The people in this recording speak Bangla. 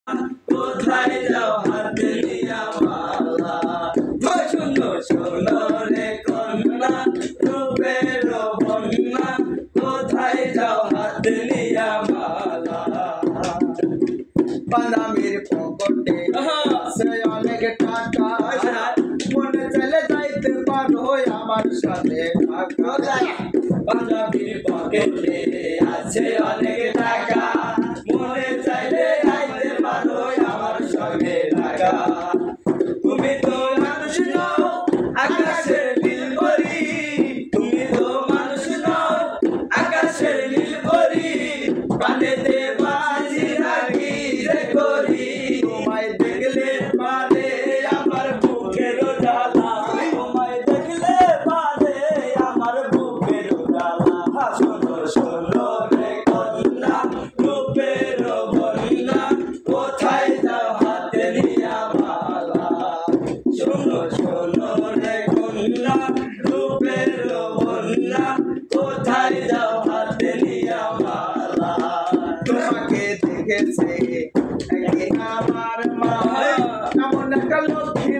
কোথায় যাও হাত নিয়া মালা, শোনো শোনো রে কন্যা রূপের বন্যা, কোথায় যাও হাত নিয়া মালা। বাদামের পকেটে আছে অনেক টাকা, মনে চলে যাইতে পারো আমার সাথে ঢাকা। বাদামের পকেটে আছে অনেক টাকা, মনে চাইলে যাইতে পারো আমার সঙ্গে ঢাকা। তুমি তো মানুষ নও আকাশের নীল পরি, তুমি তো মানুষ নও আকাশের নীল পরি, প্রাণেতে বাজি রাখি যে করি। তোমায় দেখলে পারে আমার বুকের জ্বালা, তোমায় দেখলে পারে আমার বুকের জ্বালা। শোনো শোনো রে কন্যা রূপের বন্যা, কোথায় যাও হাতে নিয়া মালা। শোনো শোনো রে কন্যা রূপের বন্যা, কোথায় যাও হাতে নিয়া মালা। তোমাকে দেখেছে একদিন আমার মা, এমন একটা লক্ষ্মী